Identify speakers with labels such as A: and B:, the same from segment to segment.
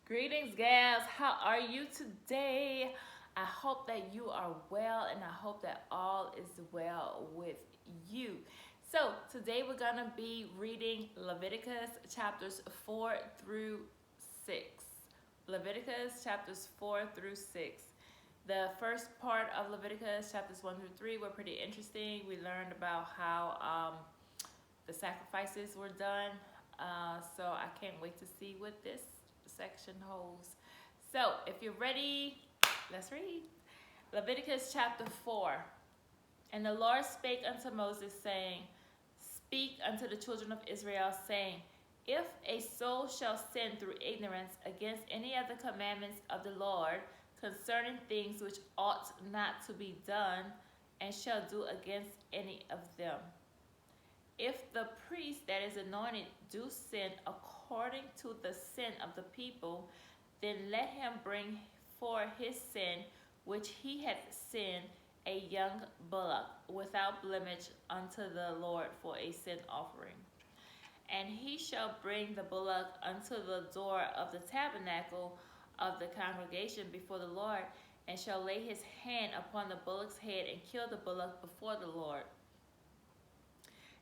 A: Greetings, gals. How are you today? I hope that you are well and I hope that all is well with you. So, today we're going to be reading Leviticus chapters 4 through 6. Leviticus chapters 4 through 6. The first part of Leviticus chapters 1 through 3 were pretty interesting. We learned about how the sacrifices were done. So I can't wait to see what this section holds. So if you're ready, let's read. Leviticus chapter 4. And the Lord spake unto Moses, saying, Speak unto the children of Israel, saying, If a soul shall sin through ignorance against any of the commandments of the Lord concerning things which ought not to be done, and shall do against any of them, if the priest that is anointed do sin according to the sin of the people, then let him bring for his sin which he hath sinned a young bullock without blemish unto the Lord for a sin offering. And he shall bring the bullock unto the door of the tabernacle of the congregation before the Lord, and shall lay his hand upon the bullock's head and kill the bullock before the Lord.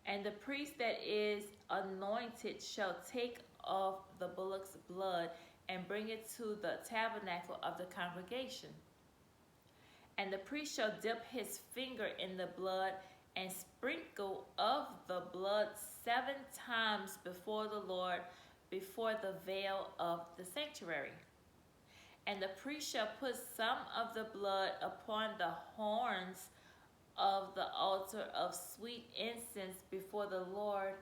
A: And the priest that is anointed shall take of the bullock's blood and bring it to the tabernacle of the congregation. And the priest shall dip his finger in the blood and sprinkle of the blood 7 times before the Lord, before the veil of the sanctuary. And the priest shall put some of the blood upon the horns of the altar of sweet incense before the Lord,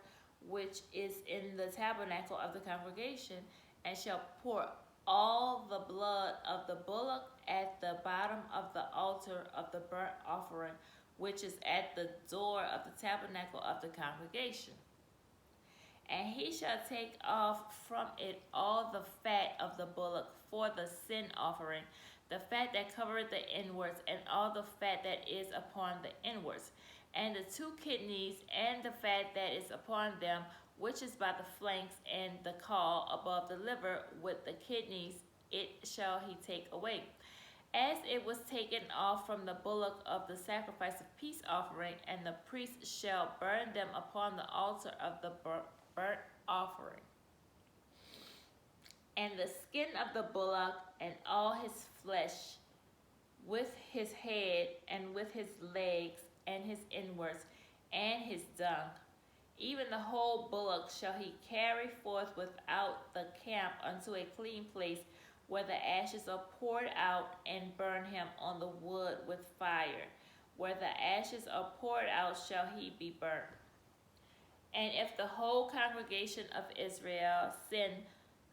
A: which is in the tabernacle of the congregation, and shall pour all the blood of the bullock at the bottom of the altar of the burnt offering, which is at the door of the tabernacle of the congregation. And he shall take off from it all the fat of the bullock for the sin offering, the fat that covereth the inwards, and all the fat that is upon the inwards, and the 2 kidneys, and the fat that is upon them, which is by the flanks, and the caul above the liver with the kidneys, it shall he take away. As it was taken off from the bullock of the sacrifice of peace offering, and the priest shall burn them upon the altar of the burnt offering. And the skin of the bullock, and all his flesh, with his head, and with his legs, and his inwards, and his dung, even the whole bullock shall he carry forth without the camp unto a clean place, where the ashes are poured out, and burn him on the wood with fire. Where the ashes are poured out shall he be burnt. And if the whole congregation of Israel sin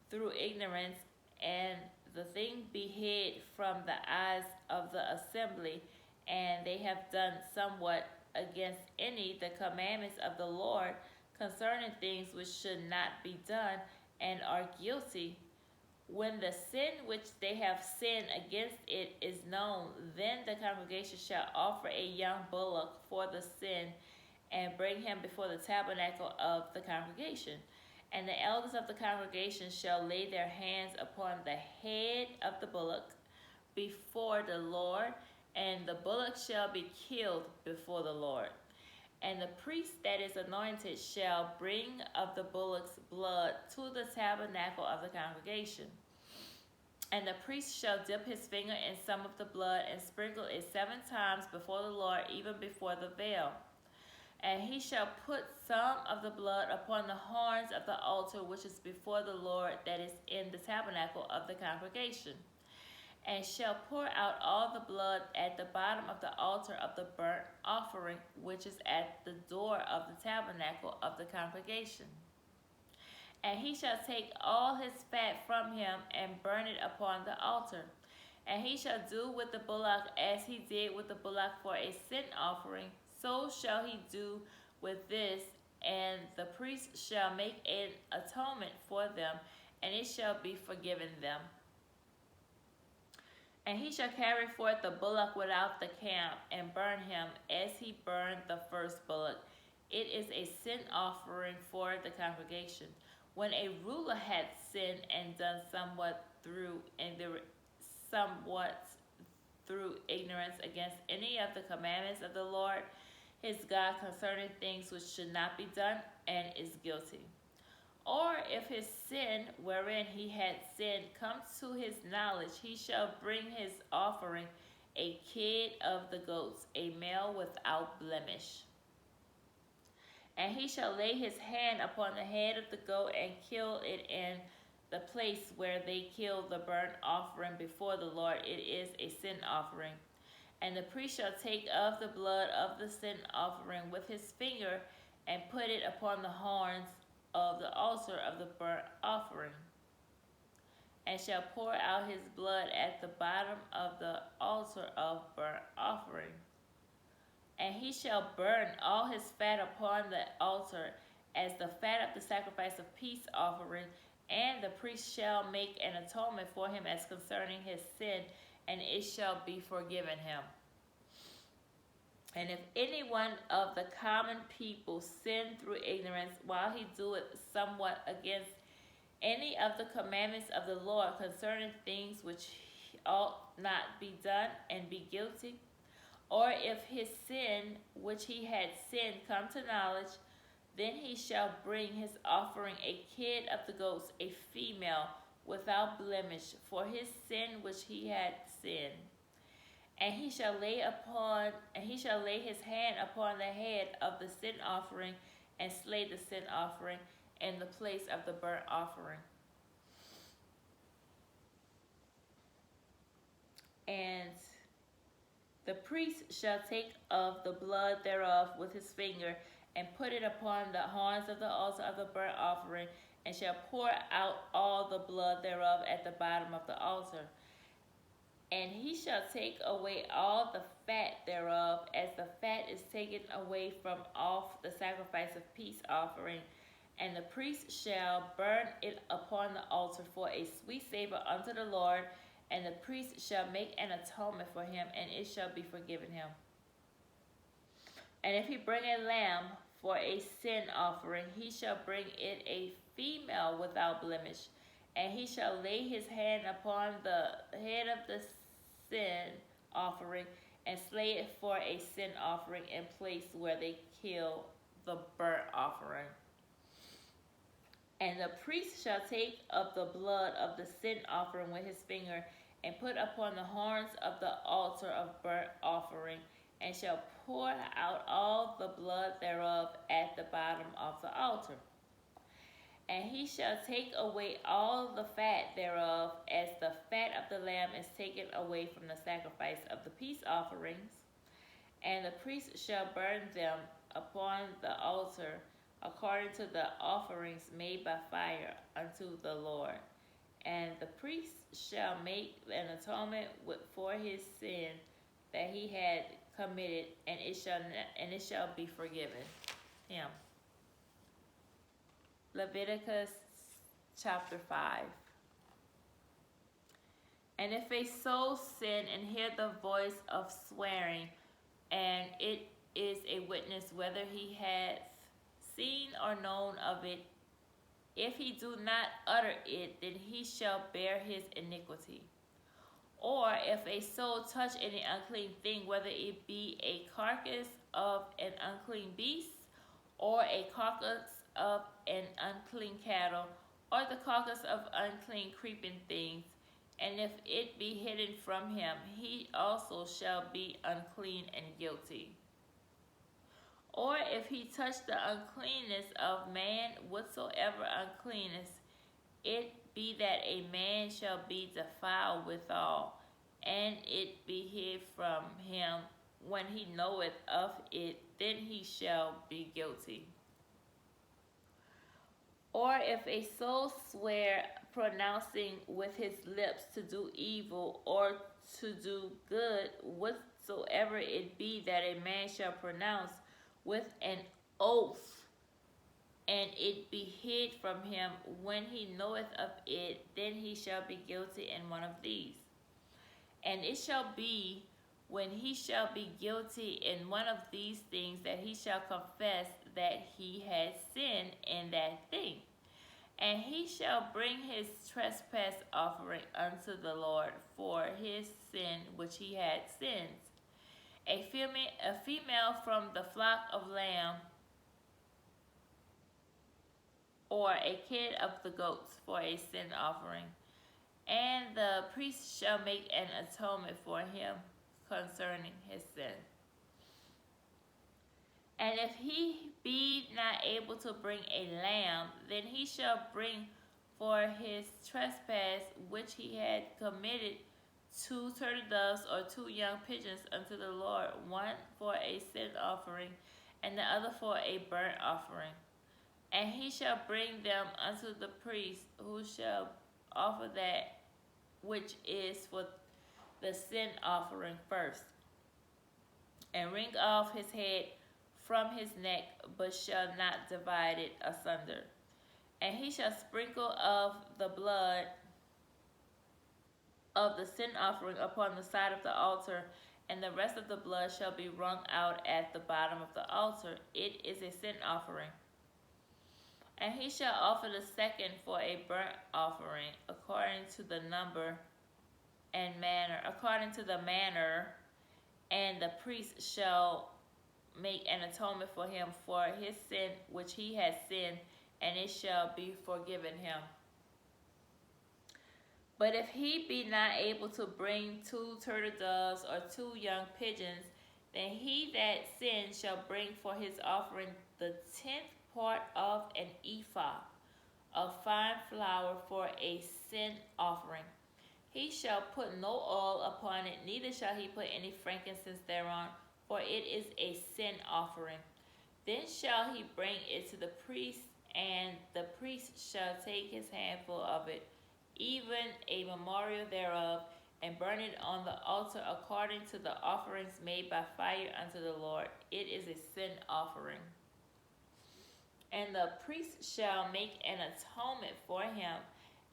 A: through ignorance, and the thing be hid from the eyes of the assembly, and they have done somewhat against any the commandments of the Lord concerning things which should not be done, and are guilty, when the sin which they have sinned against it is known, then the congregation shall offer a young bullock for the sin, and bring him before the tabernacle of the congregation. And the elders of the congregation shall lay their hands upon the head of the bullock before the Lord, and the bullock shall be killed before the Lord. And the priest that is anointed shall bring of the bullock's blood to the tabernacle of the congregation. And the priest shall dip his finger in some of the blood, and sprinkle it 7 times before the Lord, even before the veil. And he shall put some of the blood upon the horns of the altar which is before the Lord, that is in the tabernacle of the congregation, and shall pour out all the blood at the bottom of the altar of the burnt offering, which is at the door of the tabernacle of the congregation. And he shall take all his fat from him, and burn it upon the altar. And he shall do with the bullock as he did with the bullock for a sin offering, so shall he do with this, and the priest shall make an atonement for them, and it shall be forgiven them. And he shall carry forth the bullock without the camp, and burn him as he burned the first bullock. It is a sin offering for the congregation. When a ruler had sinned and done somewhat through ignorance against any of the commandments of the Lord his God concerning things which should not be done, and is guilty. Or if his sin wherein he had sinned comes to his knowledge, he shall bring his offering, a kid of the goats, a male without blemish. And he shall lay his hand upon the head of the goat and kill it in the place where they kill the burnt offering before the Lord. It is a sin offering. And the priest shall take of the blood of the sin offering with his finger and put it upon the horns of the altar of the burnt offering, and shall pour out his blood at the bottom of the altar of burnt offering. And he shall burn all his fat upon the altar as the fat of the sacrifice of peace offering, and the priest shall make an atonement for him as concerning his sin, and it shall be forgiven him. And if any one of the common people sin through ignorance, while he doeth somewhat against any of the commandments of the Lord concerning things which ought not be done, and be guilty, or if his sin which he had sinned come to knowledge, then he shall bring his offering, a kid of the goats, a female without blemish, for his sin which he had sinned. And he shall lay his hand upon the head of the sin offering, and slay the sin offering in the place of the burnt offering. And the priest shall take of the blood thereof with his finger, and put it upon the horns of the altar of the burnt offering, and shall pour out all the blood thereof at the bottom of the altar. And he shall take away all the fat thereof, as the fat is taken away from off the sacrifice of peace offering. And the priest shall burn it upon the altar for a sweet savor unto the Lord. And the priest shall make an atonement for him, and it shall be forgiven him. And if he bring a lamb for a sin offering, he shall bring it a female without blemish. And he shall lay his hand upon the head of the sin offering, and slay it for a sin offering in place where they kill the burnt offering. And the priest shall take of the blood of the sin offering with his finger, and put upon the horns of the altar of burnt offering, and shall pour out all the blood thereof at the bottom of the altar. And he shall take away all the fat thereof, as the fat of the lamb is taken away from the sacrifice of the peace offerings. And the priest shall burn them upon the altar, according to the offerings made by fire unto the Lord. And the priest shall make an atonement for his sin that he had committed, and it shall be forgiven him. Leviticus chapter 5. And if a soul sin and hear the voice of swearing, and it is a witness whether he hath seen or known of it, if he do not utter it, then he shall bear his iniquity. Or if a soul touch any unclean thing, whether it be a carcass of an unclean beast, or a carcass of an unclean cattle, or the carcass of unclean creeping things, and if it be hidden from him, he also shall be unclean and guilty. Or if he touch the uncleanness of man, whatsoever uncleanness it be that a man shall be defiled withal, and it be hid from him, when he knoweth of it, then he shall be guilty. Or if a soul swear, pronouncing with his lips to do evil or to do good, whatsoever it be that a man shall pronounce with an oath, and it be hid from him, when he knoweth of it, then he shall be guilty in one of these. And it shall be, when he shall be guilty in one of these things, that he shall confess that he has sinned in that thing. And he shall bring his trespass offering unto the Lord for his sin which he had sinned, a female from the flock of lamb, or a kid of the goats for a sin offering. And the priest shall make an atonement for him concerning his sin. And if he be not able to bring a lamb, then he shall bring for his trespass which he had committed 2 turtle doves or 2 young pigeons unto the Lord, one for a sin offering, and the other for a burnt offering. And he shall bring them unto the priest, who shall offer that which is for the sin offering first, and wring off his head from his neck, but shall not divide it asunder. And he shall sprinkle of the blood of the sin offering upon the side of the altar, and the rest of the blood shall be wrung out at the bottom of the altar. It is a sin offering. And he shall offer the second for a burnt offering, according to the number and manner, according to the manner, and the priest shall make an atonement for him for his sin which he has sinned, and it shall be forgiven him. But if he be not able to bring 2 turtle doves or 2 young pigeons, then he that sinned shall bring for his offering the 10th part of an ephah of fine flour for a sin offering. He shall put no oil upon it, neither shall he put any frankincense thereon, for it is a sin offering. Then shall he bring it to the priest, and the priest shall take his handful of it, even a memorial thereof, and burn it on the altar according to the offerings made by fire unto the Lord. It is a sin offering. And the priest shall make an atonement for him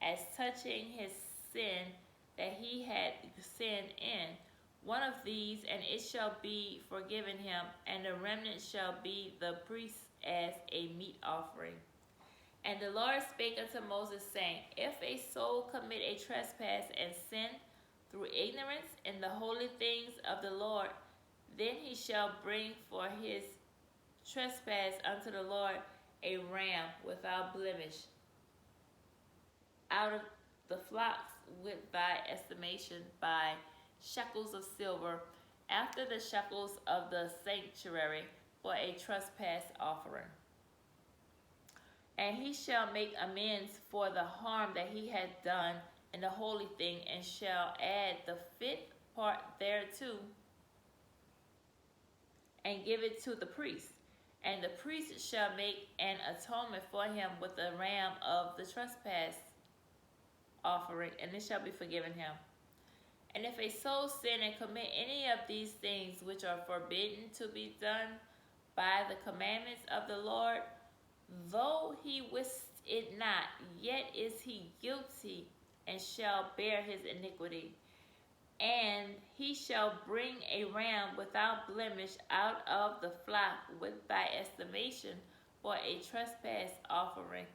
A: as touching his sin that he had sinned in, one of these, and it shall be forgiven him, and the remnant shall be the priest as a meat offering. And the Lord spake unto Moses, saying, If a soul commit a trespass and sin through ignorance in the holy things of the Lord, then he shall bring for his trespass unto the Lord a ram without blemish out of the flocks with thy estimation by shekels of silver, after the shekels of the sanctuary, for a trespass offering. And he shall make amends for the harm that he had done in the holy thing, and shall add the 5th part thereto, and give it to the priest. And the priest shall make an atonement for him with the ram of the trespass offering, and it shall be forgiven him. And if a soul sin and commit any of these things which are forbidden to be done by the commandments of the Lord, though he wist it not, yet is he guilty, and shall bear his iniquity. And he shall bring a ram without blemish out of the flock with thy estimation for a trespass offering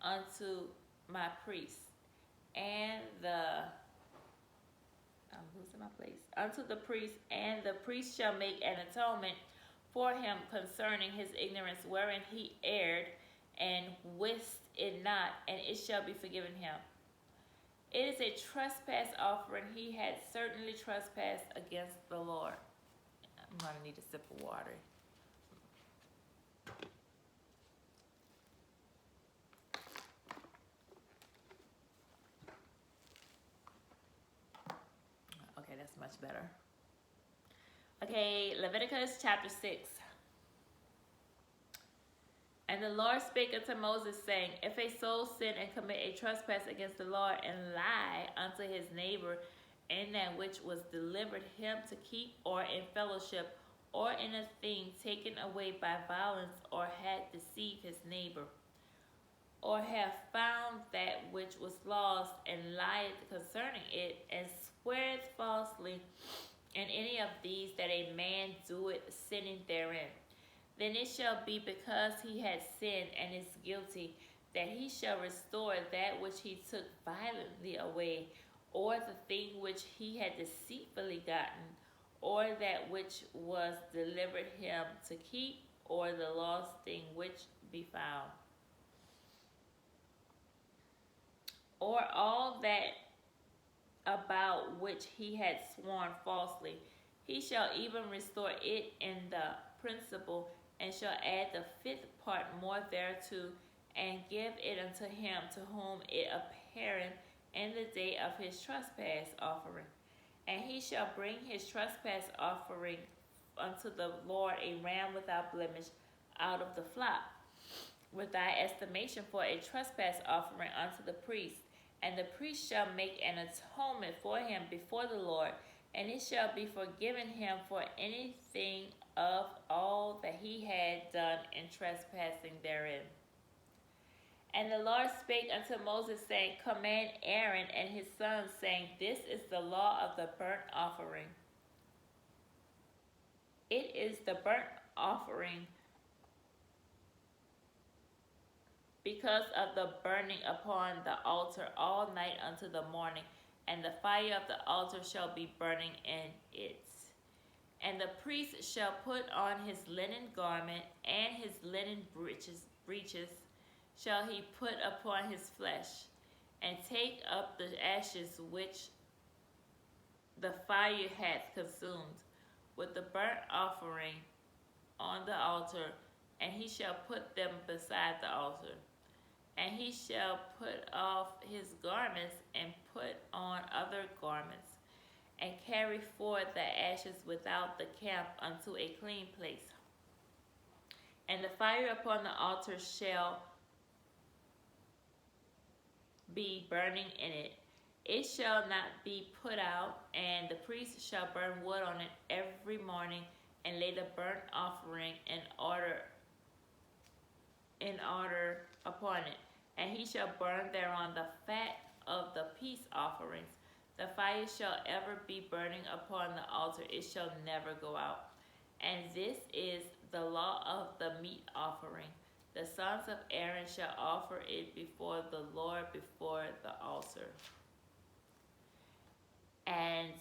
A: unto my priest. And unto the priest, and the priest shall make an atonement for him concerning his ignorance wherein he erred, and wist it not, and it shall be forgiven him. It is a trespass offering. He had certainly trespassed against the Lord. I'm going to need a sip of water. Okay, that's much better. Okay, Leviticus chapter 6. And the Lord spake unto Moses, saying, If a soul sin and commit a trespass against the Lord, and lie unto his neighbor in that which was delivered him to keep, or in fellowship, or in a thing taken away by violence, or had deceived his neighbor, or have found that which was lost, and lieth concerning it, and sweareth falsely in any of these, that a man do it, sinning therein, then it shall be because he had sinned and is guilty, that he shall restore that which he took violently away, or the thing which he had deceitfully gotten, or that which was delivered him to keep, or the lost thing which be found, or all that about which he had sworn falsely. He shall even restore it in the principal, and shall add the fifth part more thereto, and give it unto him to whom it appeareth in the day of his trespass offering. And he shall bring his trespass offering unto the Lord a ram without blemish out of the flock, with thy estimation for a trespass offering unto the priest. And the priest shall make an atonement for him before the Lord, and it shall be forgiven him for anything of all that he had done in trespassing therein. And the Lord spake unto Moses, saying, Command Aaron and his sons, saying, This is the law of the burnt offering. It is the burnt offering because of the burning upon the altar all night unto the morning, and the fire of the altar shall be burning in it. And the priest shall put on his linen garment, and his linen breeches shall he put upon his flesh, and take up the ashes which the fire hath consumed, with the burnt offering on the altar, and he shall put them beside the altar. And he shall put off his garments, and put on other garments, and carry forth the ashes without the camp unto a clean place. And the fire upon the altar shall be burning in it. It shall not be put out, and the priest shall burn wood on it every morning, and lay the burnt offering in order upon it. And he shall burn thereon the fat of the peace offerings. The fire shall ever be burning upon the altar, it shall never go out. And this is the law of the meat offering. The sons of Aaron shall offer it before the Lord before the altar. And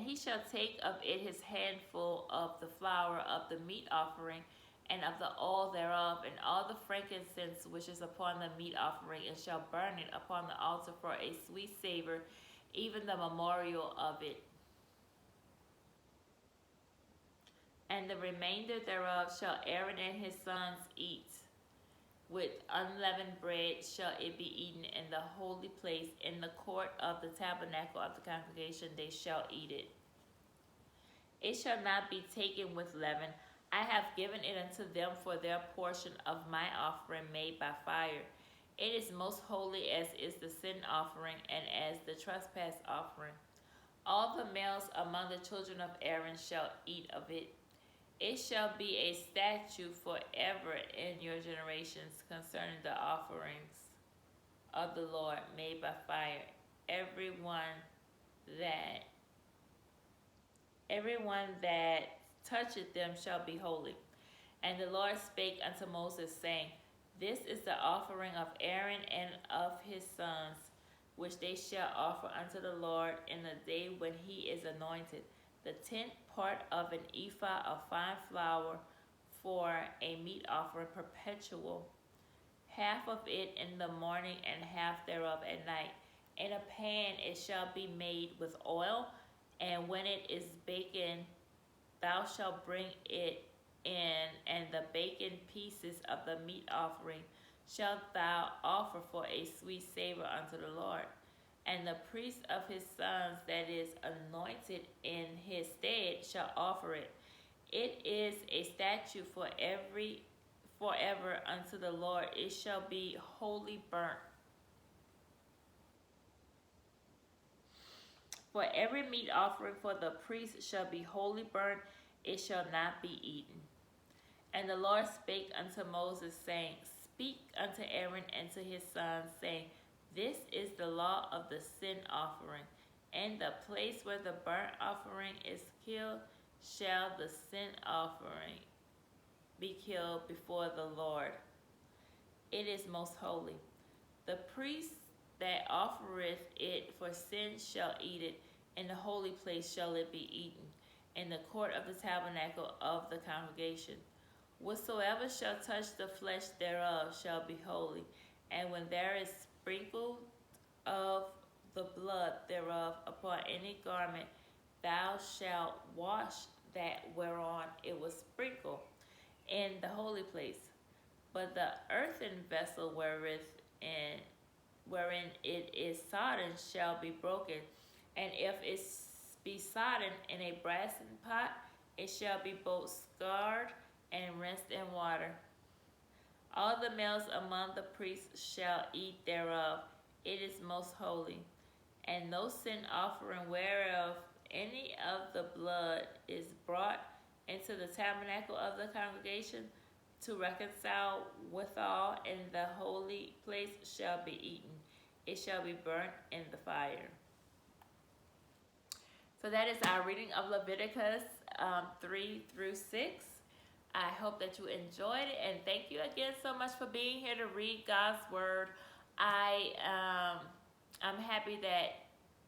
A: he shall take of it his handful of the flour of the meat offering, and of the oil thereof, and all the frankincense which is upon the meat offering, and shall burn it upon the altar for a sweet savor, even the memorial of it. And the remainder thereof shall Aaron and his sons eat. With unleavened bread shall it be eaten in the holy place, in the court of the tabernacle of the congregation they shall eat it. It shall not be taken with leaven. I have given it unto them for their portion of my offering made by fire. It is most holy, as is the sin offering, and as the trespass offering. All the males among the children of Aaron shall eat of it. It shall be a statute forever in your generations concerning the offerings of the Lord made by fire. Everyone that toucheth them shall be holy. And the Lord spake unto Moses, saying, This is the offering of Aaron and of his sons, which they shall offer unto the Lord in the day when he is anointed. The 10th part of an ephah of fine flour for a meat offering perpetual, half of it in the morning and half thereof at night. In a pan it shall be made with oil, and when it is baken, thou shalt bring it in, and the baken pieces of the meat offering shalt thou offer for a sweet savor unto the Lord. And the priest of his sons that is anointed in his stead shall offer it. It is a statute forever unto the Lord. It shall be wholly burnt. For every meat offering for the priest shall be wholly burnt, it shall not be eaten. And the Lord spake unto Moses, saying, Speak unto Aaron and to his sons, saying, This is the law of the sin offering. In the place where the burnt offering is killed, shall the sin offering be killed before the Lord. It is most holy. The priest that offereth it for sin shall eat it, in the holy place shall it be eaten, in the court of the tabernacle of the congregation. Whatsoever shall touch the flesh thereof shall be holy, and when there is sprinkled of the blood thereof upon any garment, thou shalt wash that whereon it was sprinkled in the holy place. But the earthen vessel wherein it is sodden shall be broken, and if it be sodden in a brassen pot, it shall be both scoured and rinsed in water. All the males among the priests shall eat thereof. It is most holy. And no sin offering whereof any of the blood is brought into the tabernacle of the congregation to reconcile withal in the holy place shall be eaten. It shall be burnt in the fire. So that is our reading of Leviticus 3 through 6. I hope that you enjoyed it, and thank you again so much for being here to read God's Word. I'm happy that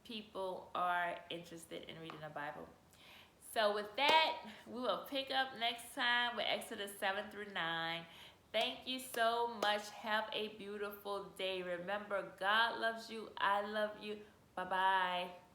A: people are interested in reading the Bible. So with that, we will pick up next time with Exodus 7 through 9. Thank you so much. Have a beautiful day. Remember, God loves you. I love you. Bye-bye.